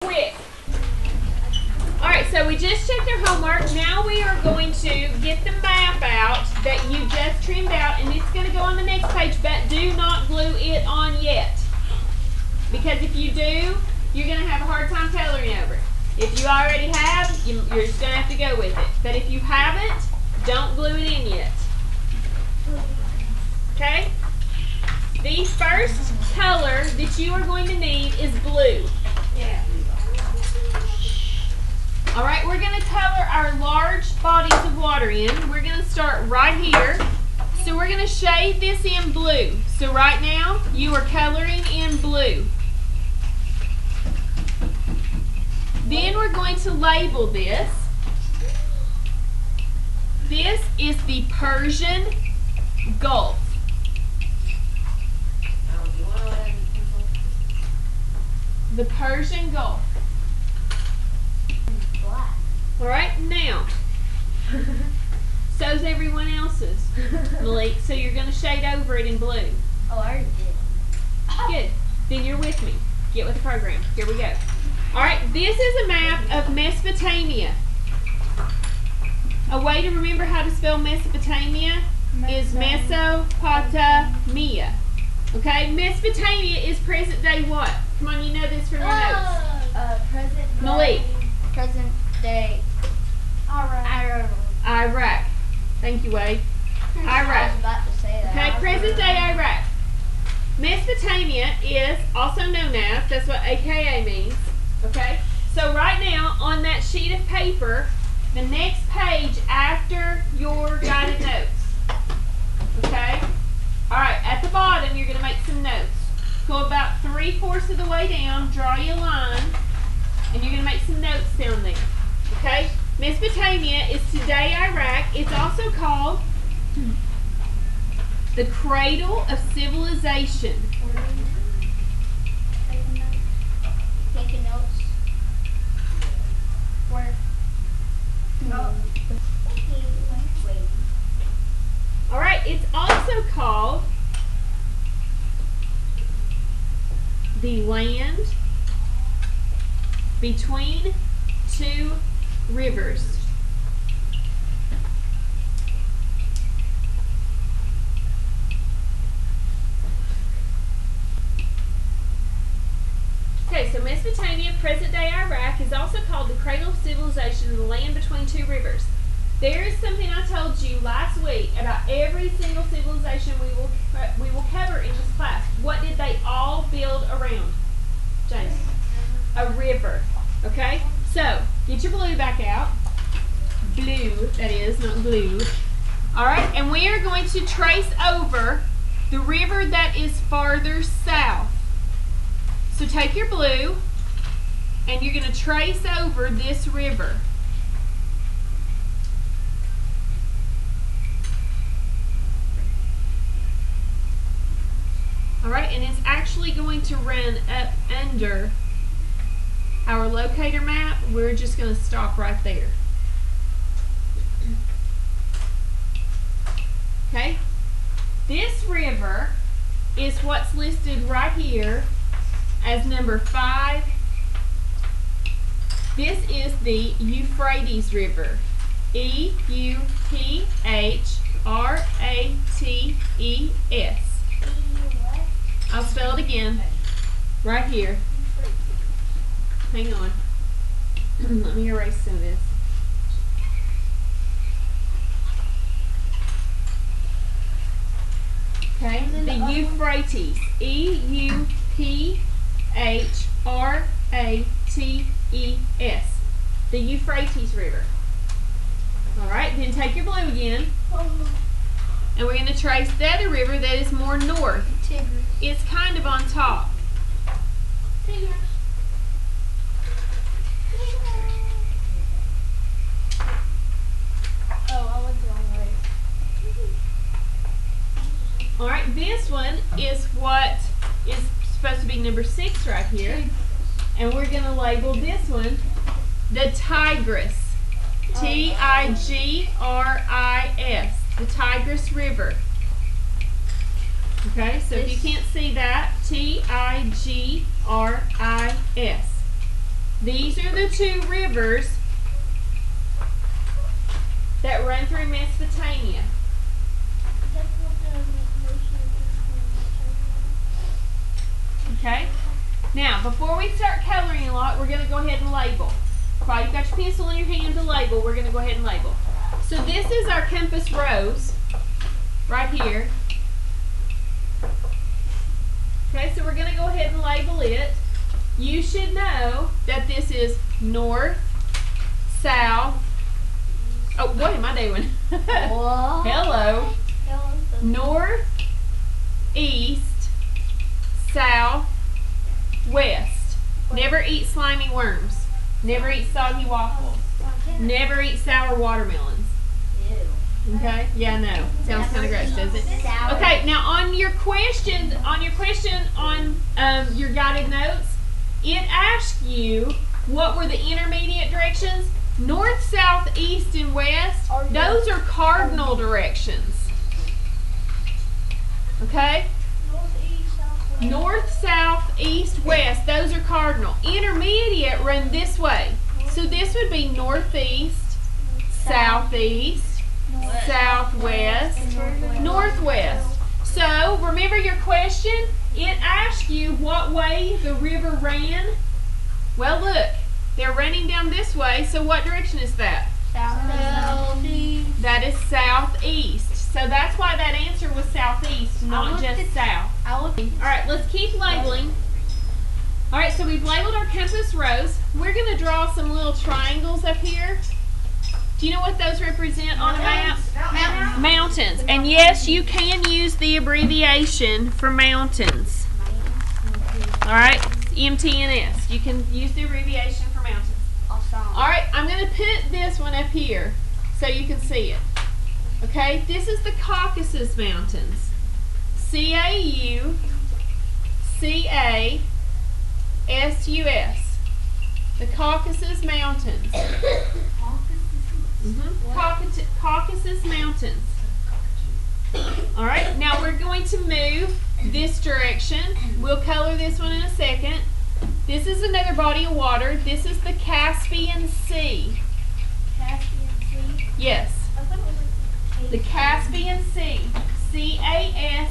Quick. Alright, so we just checked our homework. Now we are going to get the map out that you just trimmed out, and it's going to go on the next page, but do not glue it on yet. Because if you do, you're going to have a hard time coloring over it. If you already have, you're just going to have to go with it. But if you haven't, don't glue it in yet. Okay? The first color that you are going to need is blue. Yeah. Alright, we're going to color our large bodies of water in. We're going to start right here. So we're going to shade this in blue. So right now, you are coloring in blue. Then we're going to label this. This is the Persian Gulf. The Persian Gulf. Black. Alright, now, so's everyone else's, Malik, so you're going to shade over it in blue. Oh, I already did. Good. Then you're with me. Get with the program. Here we go. Alright, this is a map of Mesopotamia. A way to remember how to spell Mesopotamia is Mesopotamia. Okay, Mesopotamia is present day what? Come on, you know this from your notes. Present Malik. Present day. Iraq. Thank you, Wade. I Iraq. was about to say that. Okay, present day Iraq. Mesopotamia is also known as, that's what AKA means. Okay, so right now on that sheet of paper, the next page after your guided notes. Okay? Alright, at the bottom you're going to make some notes. Go about 3/4 of the way down, draw you a line, and you're going to make some notes down there. Okay? Mesopotamia is today Iraq. It's also called the cradle of civilization. Taking notes. Where? No. Alright, it's also called the land between two rivers. Okay, so Mesopotamia, present-day Iraq, is also called the cradle of civilization, the land between two rivers. There is something I told you last week about every single civilization we will cover in this class. What did they all build around? James? A river. Okay? So, get your blue back out. Blue, that is, not glue. Alright, and we are going to trace over the river that is farther south. So take your blue, and you're going to trace over this river. Alright, and it's actually going to run up under our locator map. We're just going to stop right there. Okay? This river is what's listed right here as number 5. This is the Euphrates River. E-U-P-H-R-A-T-E-S. I'll spell it again. Right here. Hang on. Let me erase some of this. Okay, the Euphrates. E-U-P-H-R-A-T-E-S. The Euphrates River. Alright, then take your blue again. And we're going to trace the other river that is more north. Tigris. It's kind of on top. Tigris. Oh, I went the wrong way. Alright, this one is what is supposed to be number 6 right here. And we're going to label this one the Tigris. T-I-G-R-I-S. The Tigris River. Okay, so if you can't see that, T-I-G-R-I-S. These are the two rivers that run through Mesopotamia. Okay? Now, before we start coloring a lot, we're going to go ahead and label. While you've got your pencil in your hand to label, we're going to go ahead and label. So this is our compass rose right here. Okay, so we're going to go ahead and label it. You should know that this is north, south. Oh, what am I doing? Hello. North, east, south, west. Never eat slimy worms. Never eat soggy waffles. Never eat sour watermelons. Okay? Yeah, I know. Sounds kind of gross, does it? Okay, now on your question on your guided notes, it asks you what were the intermediate directions. North, south, east, and west. Those are cardinal directions. Okay? North, south, east, west. Those are cardinal. Intermediate run this way. So this would be northeast, southeast, southwest, northwest. So remember your question? It asked you what way the river ran. Well, look, they're running down this way. So what direction is that? Southeast. That is southeast. So that's why that answer was southeast, not just south. All right, let's keep labeling. All right, so we've labeled our compass rose. We're going to draw some little triangles up here. Do you know what those represent on a map? Mountains. And yes, you can use the abbreviation for mountains. All right, MTNS. You can use the abbreviation for mountains. All right, I'm going to put this one up here so you can see it. Okay, this is the Caucasus Mountains. C-A-U-C-A-S-U-S. The Caucasus Mountains. Caucasus Mountains. All right, now we're going to move this direction. We'll color this one in a second. This is another body of water. This is the Caspian Sea. Caspian Sea? Yes. The Caspian Sea. C-A-S-P-I-A-N.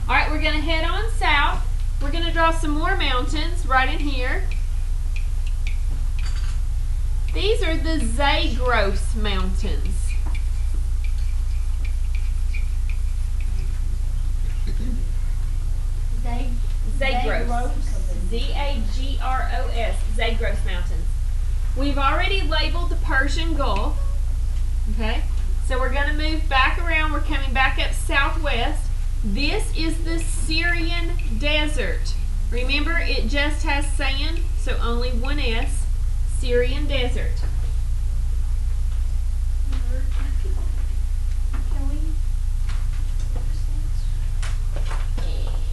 All right, we're going to head on south. We're going to draw some more mountains right in here. These are the Zagros Mountains. Zagros. Z-A-G-R-O-S. Zagros Mountains. We've already labeled the Persian Gulf. Okay, so we're going to move back around. We're coming back up southwest. This is the Syrian Desert. Remember, it just has sand, so only one S. Syrian Desert.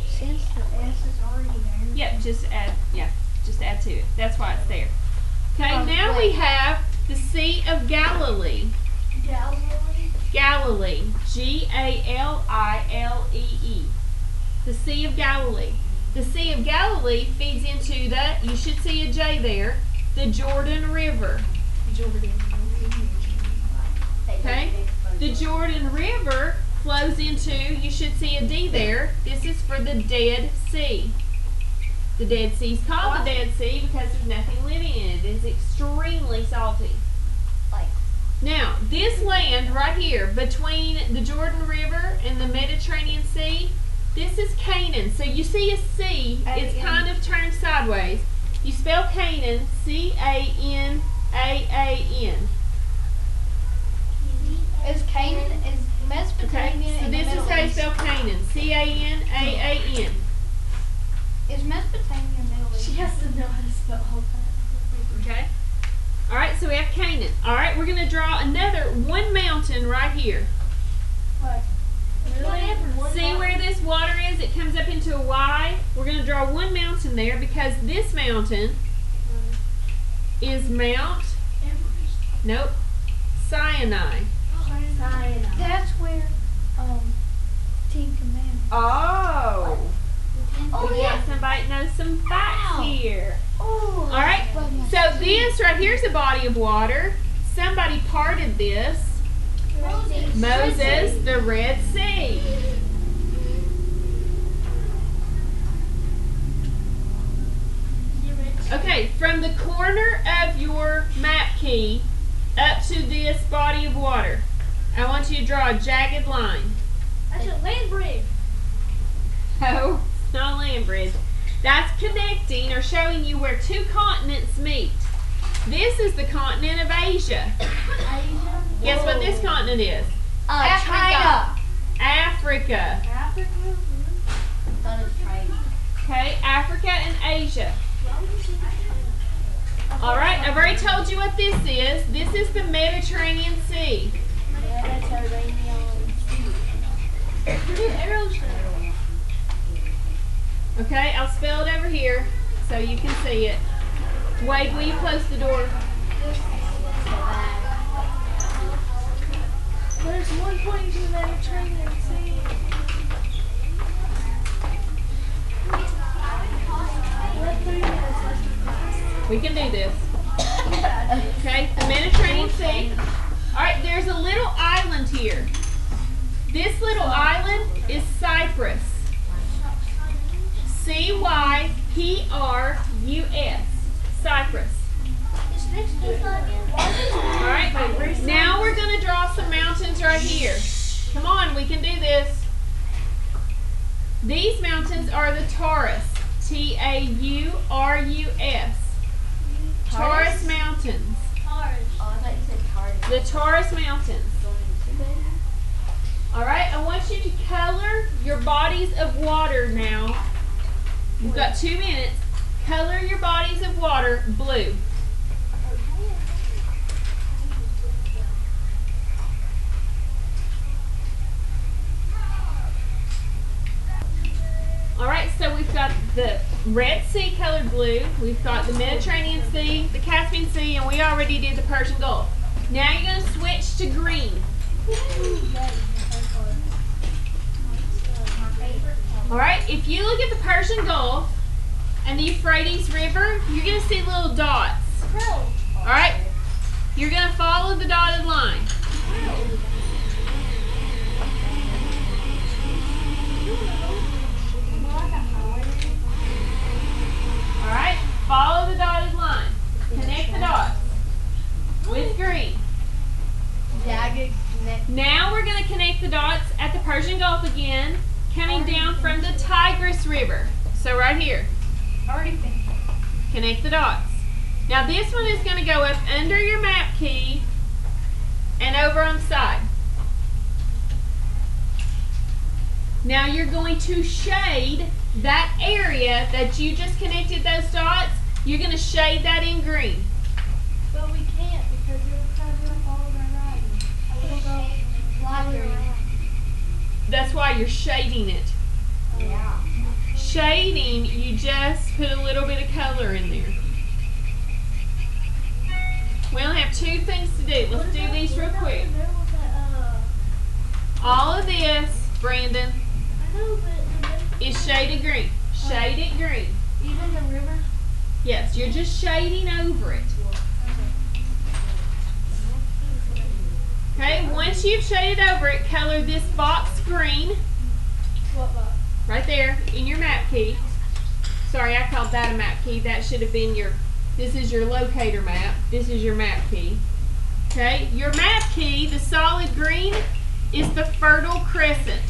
Since the S is already there. Yep, just add to it. That's why it's there. Okay, now we have the Sea of Galilee. Galilee. G-A-L-I-L-E-E. The Sea of Galilee. The Sea of Galilee feeds into the, you should see a J there, the Jordan River. Okay? The Jordan River flows into, you should see a D there. This is for the Dead Sea. The Dead Sea is called the Dead Sea because there's nothing living in it. It is extremely salty. Now, this land right here between the Jordan River and the Mediterranean Sea, this is Canaan. So you see a C, it's kind of turned sideways. You spell Canaan, C-A-N-A-A-N. Is Canaan, is Mesopotamia Okay, so this is how you spell Canaan, C-A-N-A-A-N. Is Mesopotamia Middle East? She has to know how to spell all that. Okay. All right, so we have Canaan. All right, we're going to draw another one mountain right here. What? See where this water is? It comes up into a Y. We're going to draw one mountain there because this mountain is Mount, nope, Sinai. That's where, Ten Commandments. Oh. We got somebody that knows some facts here. Oh. All right. So this right here's a body of water. Somebody parted this. Moses, the Red Sea. Okay, from the corner of your map key up to this body of water, I want you to draw a jagged line. That's a land bridge. No, it's not a land bridge. That's connecting or showing you where two continents meet. This is the continent of Asia. Asia. Guess what this continent is? China. Africa. Africa. Okay, Africa and Asia. All right, I've already told you what this is. This is the Mediterranean Sea. Okay, I'll spell it over here so you can see it. Wade, will you close the door? There's one pointing to the Mediterranean Sea. We can do this. Okay, the Mediterranean Sea. All right, there's a little island here. This little island is Cyprus. C-Y-P-R-U-S. Cyprus. All right, now we're going to draw some mountains right here. Come on, we can do this. These mountains are the Taurus. T-A-U-R-U-S. Taurus Mountains. The Taurus Mountains. All right, I want you to color your bodies of water now. You've got 2 minutes. Color your bodies of water blue. All right, so we've got the Red Sea colored blue. We've got the Mediterranean Sea, the Caspian Sea, and we already did the Persian Gulf. Now you're going to switch to green. All right, if you look at the Persian Gulf and the Euphrates River, you're going to see little dots. All right, you're going to follow the dotted line. All right, follow the dotted line. Connect the dots with green. Now we're going to connect the dots at the Persian Gulf again, coming down from the Tigris River. So right here. Connect the dots. Now this one is going to go up under your map key and over on the side. Now you're going to shade that area that you just connected those dots. You're going to shade that in green. But we can't because it'll cover up all of our writing. That's why you're shading it. Yeah. Shading, you just put a little bit of color in there. We only have 2 things to do. Let's do these real quick. All of this, Brandon, is shaded green. Shade it green. Even the river? Yes, you're just shading over it. Okay, once you've shaded over it, color this box green. What box? Right there in your map key. Sorry, I called that a map key. That should have been your, this is your locator map. This is your map key. Okay, your map key, the solid green, is the Fertile Crescent.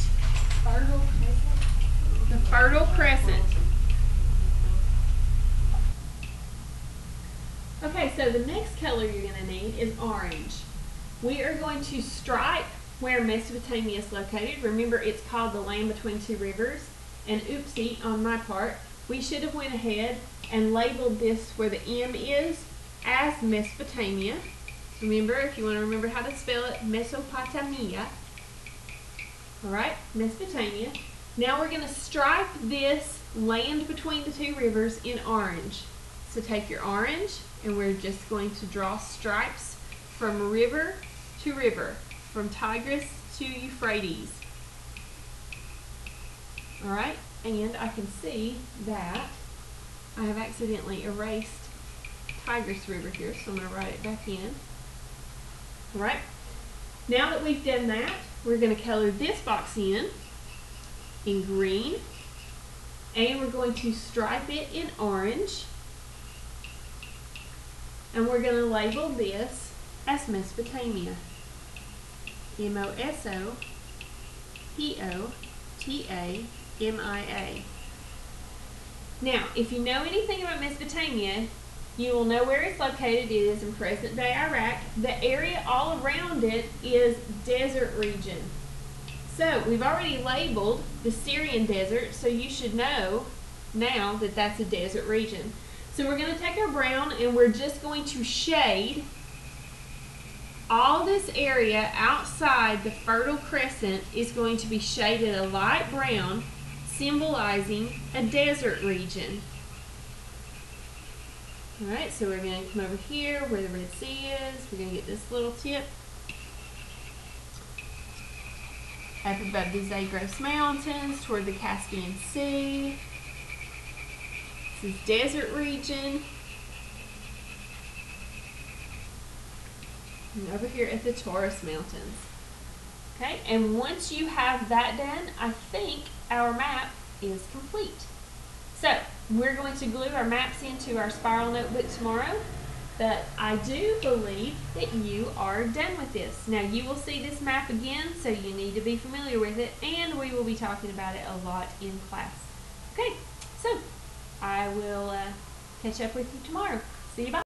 Fertile Crescent? The Fertile Crescent. Okay, so the next color you're going to need is orange. We are going to stripe where Mesopotamia is located. Remember, it's called the land between 2 rivers. And oopsie, on my part, we should have went ahead and labeled this where the M is as Mesopotamia. Remember, if you want to remember how to spell it, Mesopotamia. All right, Mesopotamia. Now we're going to stripe this land between the 2 rivers in orange. So take your orange, and we're just going to draw stripes from river to river, from Tigris to Euphrates. All right, And I can see that I have accidentally erased Tigris River here, so I'm going to write it back in. Alright, now that we've done that, we're going to color this box in green, and we're going to stripe it in orange, and we're going to label this as Mesopotamia. Mesopotamia. Now, if you know anything about Mesopotamia, you will know where it's located. It is in present-day Iraq. The area all around it is desert region. So, we've already labeled the Syrian desert, so you should know now that that's a desert region. So we're going to take our brown and we're just going to shade all this area outside the Fertile Crescent is going to be shaded a light brown, symbolizing a desert region. Alright, so we're going to come over here where the Red Sea is. We're going to get this little tip up above the Zagros Mountains toward the Caspian Sea. This is desert region. And over here at the Taurus Mountains. Okay, and once you have that done, I think our map is complete. So, we're going to glue our maps into our spiral notebook tomorrow, but I do believe that you are done with this. Now, you will see this map again, so you need to be familiar with it, and we will be talking about it a lot in class. Okay, so I will catch up with you tomorrow. See you, bye.